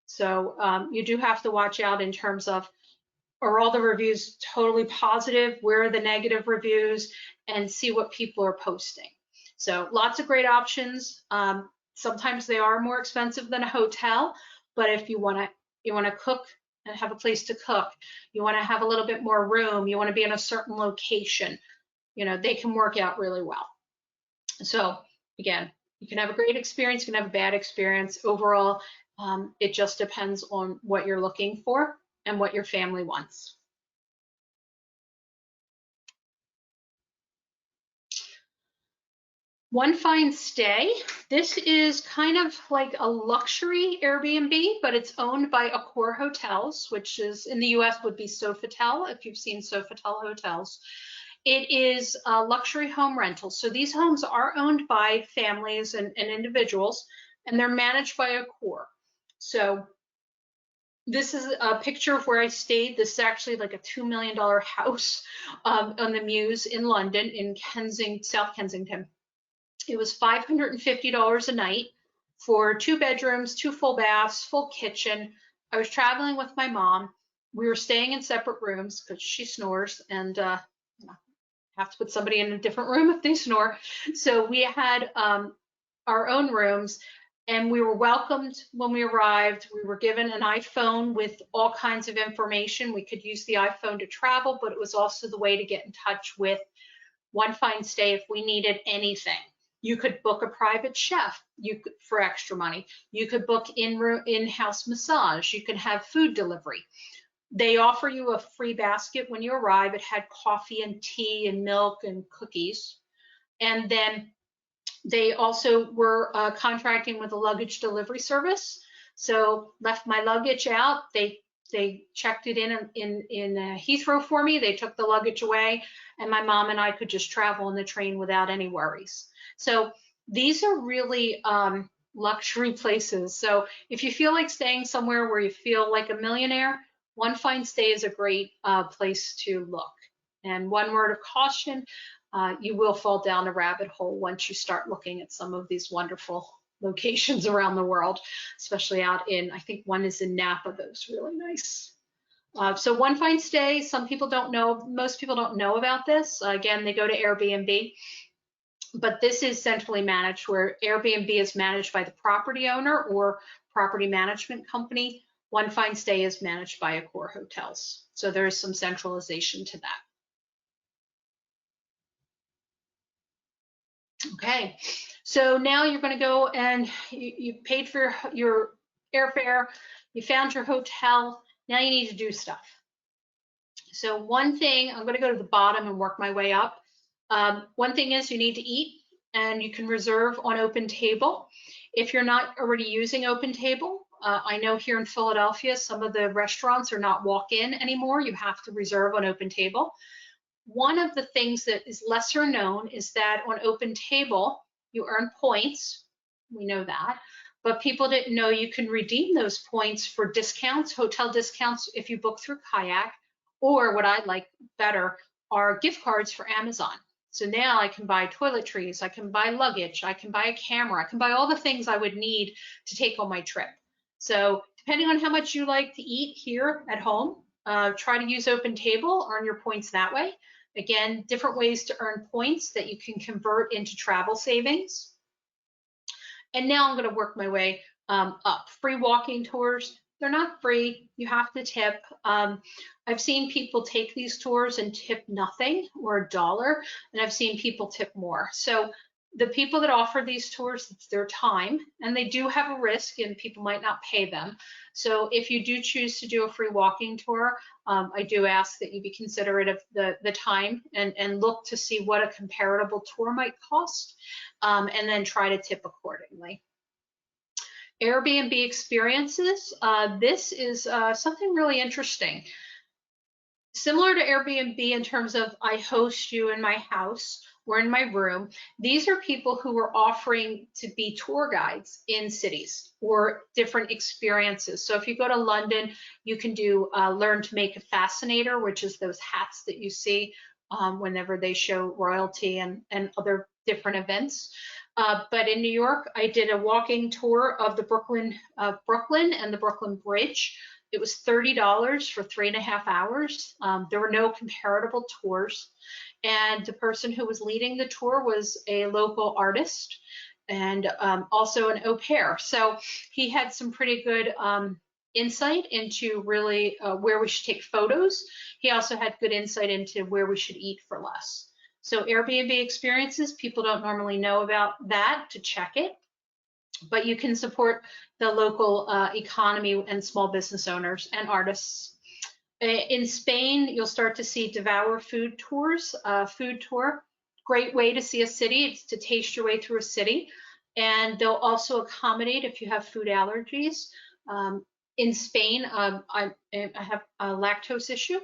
So you do have to watch out in terms of, are all the reviews totally positive? Where are the negative reviews? And see what people are posting. So lots of great options. Sometimes they are more expensive than a hotel, but if you want to cook and have a place to cook, you want to have a little bit more room, you want to be in a certain location, they can work out really well. So again, you can have a great experience, you can have a bad experience. Overall, it just depends on what you're looking for and what your family wants. One Fine Stay. This is kind of like a luxury Airbnb, but it's owned by Accor Hotels, which is in the US would be Sofitel, if you've seen Sofitel hotels. It is a luxury home rental. So these homes are owned by families and individuals, and they're managed by Accor. So this is a picture of where I stayed. This is actually like a $2 million house on the Mews in London, in South Kensington. It was $550 a night for 2 bedrooms, 2 full baths, full kitchen. I was traveling with my mom. We were staying in separate rooms because she snores, and have to put somebody in a different room if they snore. So we had our own rooms, and we were welcomed when we arrived. We were given an iPhone with all kinds of information. We could use the iPhone to travel, but it was also the way to get in touch with One Fine Stay if we needed anything. You could book a private chef for extra money. You could book in-house massage. You could have food delivery. They offer you a free basket when you arrive. It had coffee and tea and milk and cookies. And then they also were contracting with a luggage delivery service. So left my luggage out. They checked it in Heathrow for me. They took the luggage away, and my mom and I could just travel on the train without any worries. So these are really luxury places. So if you feel like staying somewhere where you feel like a millionaire, One Fine Stay is a great place to look. And one word of caution, you will fall down a rabbit hole once you start looking at some of these wonderful locations around the world, especially out in, I think one is in Napa, that was really nice. So One Fine Stay, some people don't know, most people don't know about this. Again, they go to Airbnb, but this is centrally managed, where Airbnb is managed by the property owner or property management company. One Fine Stay is managed by Accor Hotels. So there is some centralization to that. Okay, so now you're going to go and you paid for your airfare, you found your hotel, now you need to do stuff. So one thing, I'm going to go to the bottom and work my way up. One thing is you need to eat, and you can reserve on OpenTable. If you're not already using OpenTable, I know here in Philadelphia, some of the restaurants are not walk-in anymore. You have to reserve on OpenTable. One of the things that is lesser known is that on OpenTable, you earn points. We know that. But people didn't know you can redeem those points for discounts, hotel discounts if you book through Kayak, or what I like better are gift cards for Amazon. So now I can buy toiletries, I can buy luggage, I can buy a camera, I can buy all the things I would need to take on my trip. So depending on how much you like to eat here at home, try to use OpenTable, earn your points that way. Again, different ways to earn points that you can convert into travel savings. And now I'm going to work my way up. Free walking tours, they're not free. You have to tip. I've seen people take these tours and tip nothing or $1, and I've seen people tip more. So the people that offer these tours, it's their time, and they do have a risk, and people might not pay them. So if you do choose to do a free walking tour, I do ask that you be considerate of the time and look to see what a comparable tour might cost, and then try to tip accordingly. Airbnb experiences, this is something really interesting. Similar to Airbnb in terms of I host you in my house or in my room, these are people who are offering to be tour guides in cities or different experiences. So if you go to London, you can do Learn to Make a Fascinator, which is those hats that you see whenever they show royalty and other different events. But in New York, I did a walking tour of the Brooklyn and the Brooklyn Bridge. It was $30 for 3.5 hours. There were no comparable tours. And the person who was leading the tour was a local artist and also an au pair. So he had some pretty good insight into really where we should take photos. He also had good insight into where we should eat for less. So Airbnb experiences, people don't normally know about that, to check it, but you can support the local economy and small business owners and artists. In Spain, you'll start to see Devour food tours, food tour. Great way to see a city. It's to taste your way through a city. And they'll also accommodate if you have food allergies. In Spain, I have a lactose issue.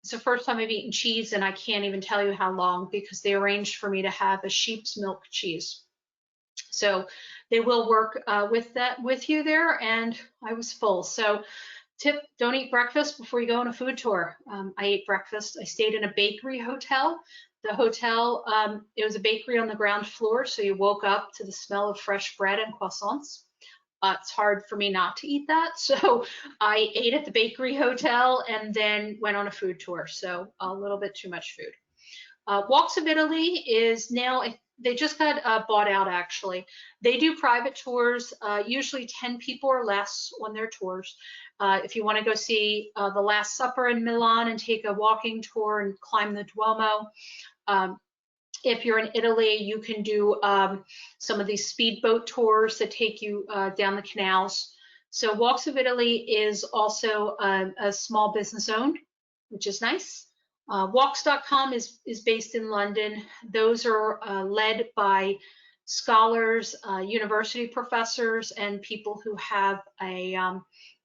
It's the first time I've eaten cheese, and I can't even tell you how long, because they arranged for me to have a sheep's milk cheese. So they will work with you there, and I was full. So tip, don't eat breakfast before you go on a food tour. I ate breakfast. I stayed in a bakery hotel. The hotel, it was a bakery on the ground floor, so you woke up to the smell of fresh bread and croissants. It's hard for me not to eat that, so I ate at the bakery hotel and then went on a food tour, so a little bit too much food. Walks of Italy is now, they just got bought out actually. They do private tours, usually 10 people or less on their tours. If you want to go see the Last Supper in Milan and take a walking tour and climb the Duomo. If you're in Italy, you can do some of these speedboat tours that take you down the canals. So Walks of Italy is also a small business owned, which is nice. Walks.com is based in London. Those are led by scholars, university professors, and people who have a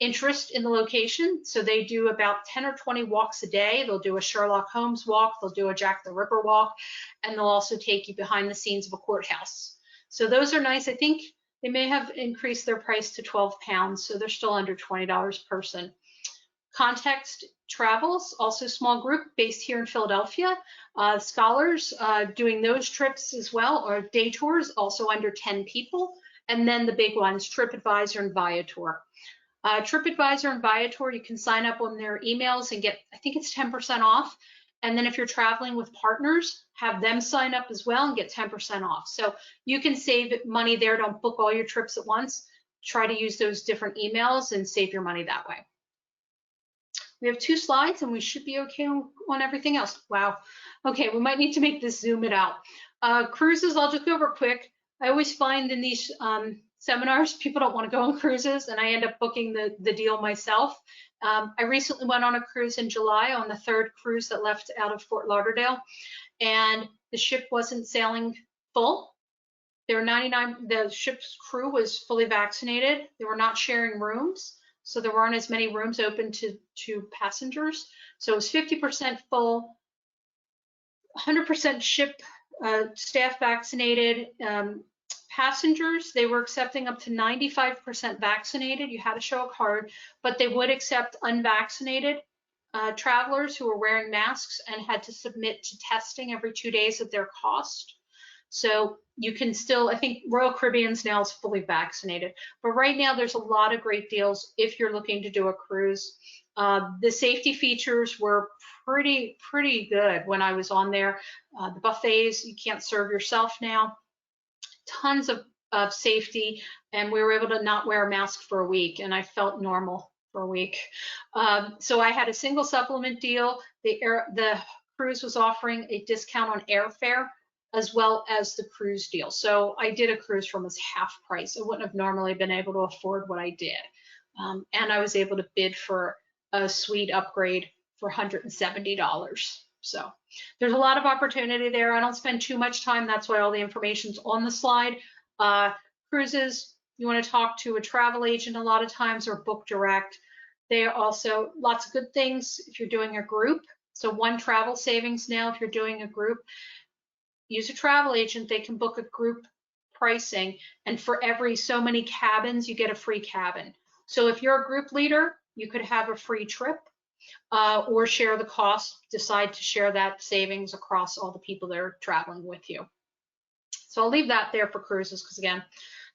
interest in the location. So they do about 10 or 20 walks a day. They'll do a Sherlock Holmes walk, they'll do a Jack the Ripper walk, and they'll also take you behind the scenes of a courthouse. So those are nice. I think they may have increased their price to £12, so they're still under $20 a person. Context Travels, also a small group based here in Philadelphia. Scholars doing those trips as well, or day tours, also under 10 people. And then the big ones, TripAdvisor and Viator. TripAdvisor and Viator, you can sign up on their emails and get, I think it's 10% off. And then if you're traveling with partners, have them sign up as well and get 10% off. So you can save money there. Don't book all your trips at once. Try to use those different emails and save your money that way. We have 2 slides and we should be okay on everything else. Wow. Okay, we might need to make this zoom it out. Cruises, I'll just go over quick. I always find in these seminars, people don't want to go on cruises, and I end up booking the deal myself. I recently went on a cruise in July, on the 3rd cruise that left out of Fort Lauderdale, and the ship wasn't sailing full. The ship's crew was fully vaccinated. They were not sharing rooms, so there weren't as many rooms open to passengers. So it was 50% full, 100% ship staff vaccinated. Passengers, they were accepting up to 95% vaccinated. You had to show a card, but they would accept unvaccinated travelers who were wearing masks and had to submit to testing every 2 days at their cost. So you can still, I think Royal Caribbean's now is fully vaccinated, but right now there's a lot of great deals if you're looking to do a cruise. The safety features were pretty good when I was on there. The buffets, you can't serve yourself now. Tons of safety, and we were able to not wear a mask for a week, and I felt normal for a week. So I had a single supplement deal. The cruise was offering a discount on airfare as well as the cruise deal. So I did a cruise from almost half price. I wouldn't have normally been able to afford what I did. And I was able to bid for a suite upgrade for $170. So there's a lot of opportunity there. I don't spend too much time. That's why all the information's on the slide. Cruises, you want to talk to a travel agent a lot of times, or book direct. They are also lots of good things if you're doing a group. So one travel savings now, if you're doing a group, use a travel agent. They can book a group pricing, and for every so many cabins, you get a free cabin. So if you're a group leader, you could have a free trip. Or share the cost, decide to share that savings across all the people that are traveling with you. So I'll leave that there for cruises, because again,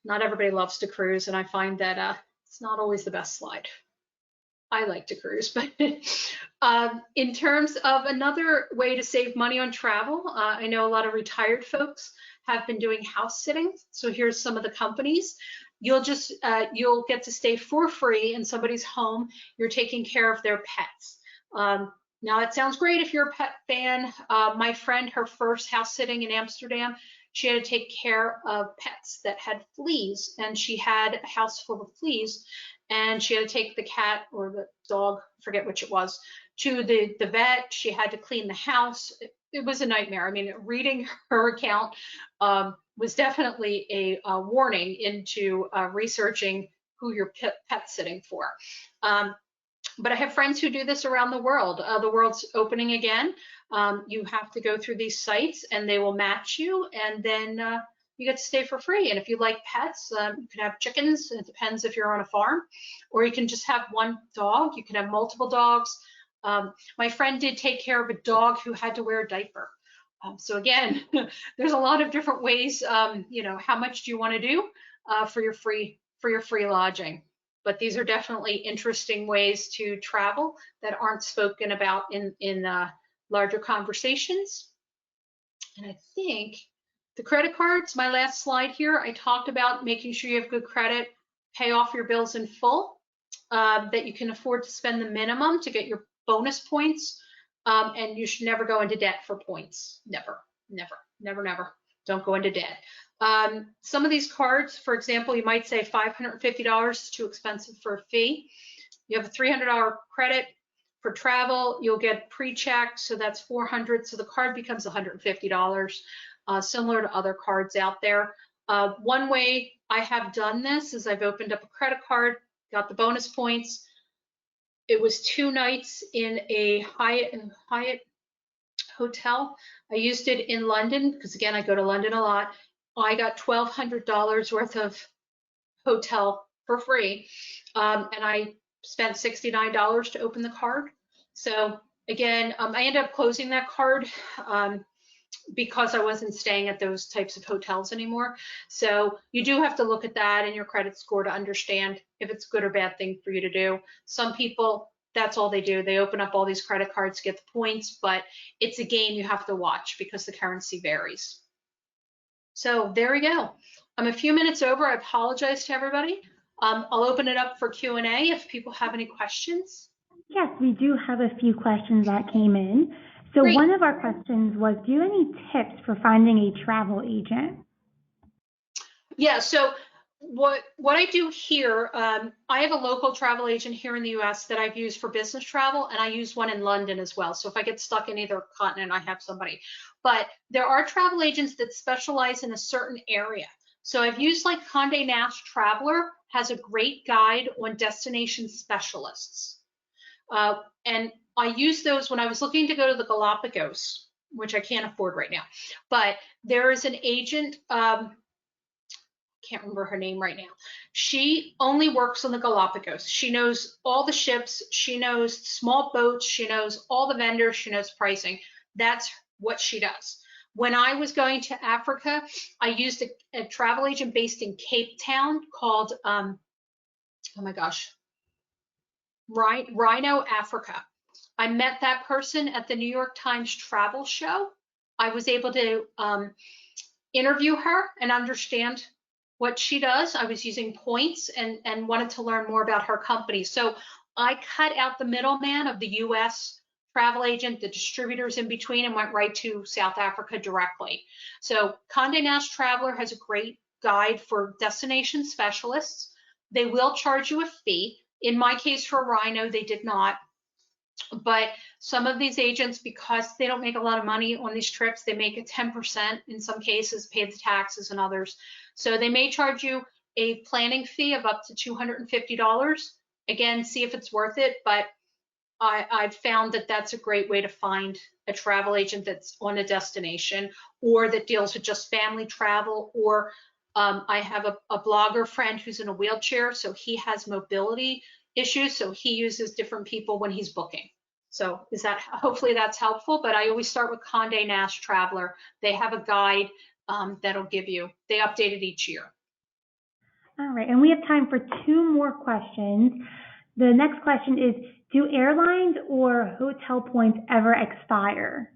not everybody loves to cruise, and I find that it's not always the best slide. I like to cruise, but in terms of another way to save money on travel, I know a lot of retired folks have been doing house sitting. So here's some of the companies. You'll get to stay for free in somebody's home. You're taking care of their pets. Now it sounds great if you're a pet fan. My friend, her first house sitting in Amsterdam, she had to take care of pets that had fleas, and she had a house full of fleas, and she had to take the cat or the dog, forget which it was, to the vet. She had to clean the house. It was a nightmare. I mean, reading her account was definitely a warning into researching who you're pet sitting for. But I have friends who do this around the world. The world's opening again. You have to go through these sites, and they will match you, and then you get to stay for free. And if you like pets, you can have chickens. It depends if you're on a farm, or you can just have one dog. You can have multiple dogs. My friend did take care of a dog who had to wear a diaper. So again, there's a lot of different ways. How much do you want to do for your free lodging? But these are definitely interesting ways to travel that aren't spoken about in larger conversations. And I think the credit cards, my last slide here, I talked about making sure you have good credit, pay off your bills in full, that you can afford to spend the minimum to get your bonus points, and you should never go into debt for points. Never, never, never, never. Don't go into debt. Some of these cards, for example, you might say $550 is too expensive for a fee. You have a $300 credit for travel, you'll get pre-check, so that's $400, so the card becomes $150, similar to other cards out there. One way I have done this is I've opened up a credit card, got the bonus points. It was 2 nights in a Hyatt hotel. I used it in London because, again, I go to London a lot. I got $1,200 worth of hotel for free, and I spent $69 to open the card. So again, I ended up closing that card because I wasn't staying at those types of hotels anymore. So you do have to look at that and your credit score to understand if it's a good or bad thing for you to do. Some people, that's all they do. They open up all these credit cards to get the points, but it's a game you have to watch because the currency varies. So there we go. I'm a few minutes over. I apologize to everybody. I'll open it up for Q&A if people have any questions. Yes, we do have a few questions that came in. So Great. One of our questions was, do you have any tips for finding a travel agent? Yeah, so what I do here, I have a local travel agent here in the US that I've used for business travel, and I use one in London as well. So if I get stuck in either continent, I have somebody. But there are travel agents that specialize in a certain area. So I've used like Condé Nast Traveler has a great guide on destination specialists. And I used those when I was looking to go to the Galapagos, which I can't afford right now. But there is an agent, can't remember her name right now. She only works on the Galapagos. She knows all the ships. She knows small boats. She knows all the vendors. She knows pricing. That's what she does. When I was going to Africa, I used a travel agent based in Cape Town called, oh my gosh, Rhino Africa. I met that person at the New York Times travel show. I was able to interview her and understand what she does. I was using points and wanted to learn more about her company. So I cut out the middleman of the US travel agent, the distributors in between, and went right to South Africa directly. So Condé Nast Traveler has a great guide for destination specialists. They will charge you a fee. In my case for Rhino, they did not. But some of these agents, because they don't make a lot of money on these trips, they make a 10% in some cases, pay the taxes and others. So they may charge you a planning fee of up to $250. Again, see if it's worth it. But I've found that that's a great way to find a travel agent that's on a destination or that deals with just family travel. Or I have a blogger friend who's in a wheelchair, so he has mobility issues, so he uses different people when he's booking. So hopefully that's helpful, but I always start with Condé Nast Traveler. They have a guide that'll give you, they update it each year. All right, and we have time for 2 more questions. The next question is, do airlines or hotel points ever expire?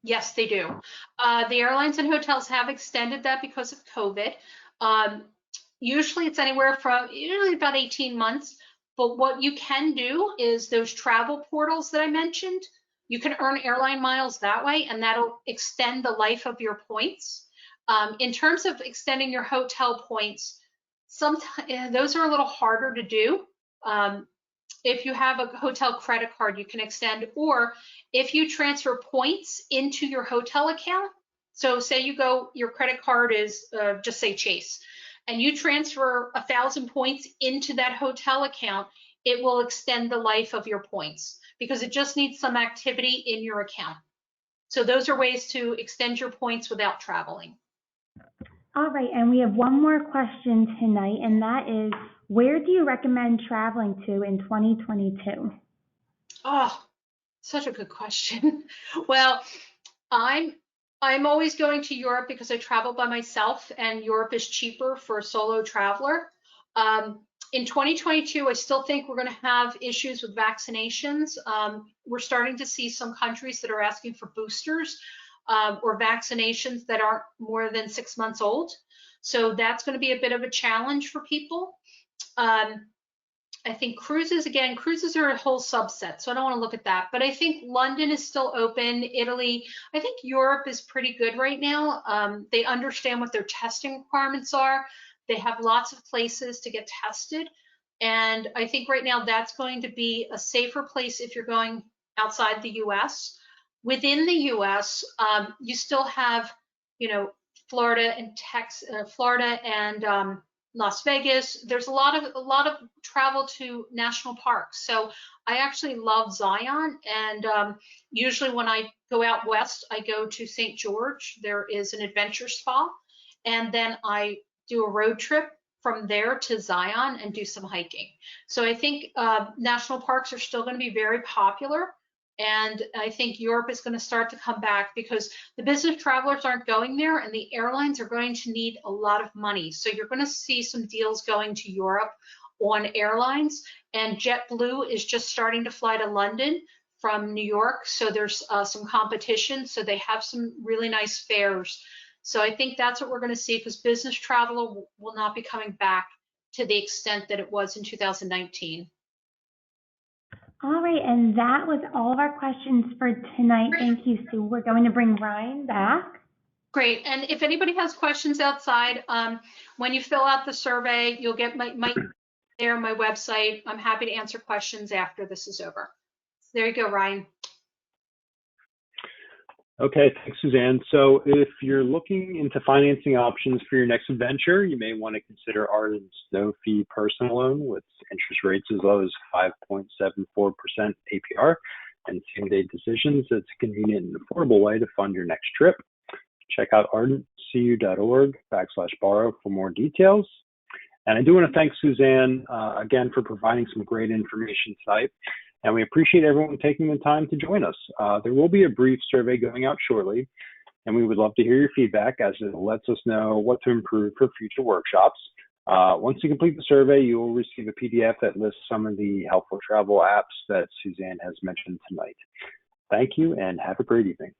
Yes, they do. The airlines and hotels have extended that because of COVID. Usually it's anywhere from about 18 months. But what you can do is those travel portals that I mentioned, you can earn airline miles that way, and that'll extend the life of your points. In terms of extending your hotel points, sometimes those are a little harder to do. If you have a hotel credit card, you can extend, or if you transfer points into your hotel account. So say your credit card is just say Chase, and you transfer 1,000 points into that hotel account, it will extend the life of your points because it just needs some activity in your account. So those are ways to extend your points without traveling. All right, and we have one more question tonight, and that is, where do you recommend traveling to in 2022? Oh, such a good question. Well, I'm always going to Europe because I travel by myself, and Europe is cheaper for a solo traveler. In 2022, I still think we're going to have issues with vaccinations. We're starting to see some countries that are asking for boosters. or vaccinations that aren't more than 6 months old. So that's going to be a bit of a challenge for people. I think cruises, again, cruises are a whole subset, so I don't want to look at that. But I think London is still open, Italy. I think Europe is pretty good right now. They understand what their testing requirements are. They have lots of places to get tested. And I think right now that's going to be a safer place if you're going outside the US. Within the US, you still have, you know, Florida and Texas, Florida and Las Vegas. There's a lot of travel to national parks. So I actually love Zion, and usually when I go out west, I go to St. George. There is an adventure spa, and then I do a road trip from there to Zion and do some hiking. So I think national parks are still going to be very popular. And I think Europe is going to start to come back because the business travelers aren't going there and the airlines are going to need a lot of money. So you're going to see some deals going to Europe on airlines. And JetBlue is just starting to fly to London from New York. So there's some competition. So they have some really nice fares. So I think that's what we're going to see because business travel will not be coming back to the extent that it was in 2019. All right, and that was all of our questions for tonight. Thank you, Sue. We're going to bring Ryan back. Great, and if anybody has questions outside, when you fill out the survey, you'll get my there on my website. I'm happy to answer questions after this is over. There you go, Ryan. Okay, thanks, Suzanne. So if you're looking into financing options for your next adventure, you may want to consider Arden's no-fee personal loan with interest rates as low as 5.74% APR and same-day decisions. It's a convenient and affordable way to fund your next trip. Check out ardentcu.org/borrow for more details. And I do want to thank Suzanne again for providing some great information tonight. And we appreciate everyone taking the time to join us. There will be a brief survey going out shortly, and we would love to hear your feedback as it lets us know what to improve for future workshops. Once you complete the survey, you will receive a PDF that lists some of the helpful travel apps that Suzanne has mentioned tonight. Thank you and have a great evening.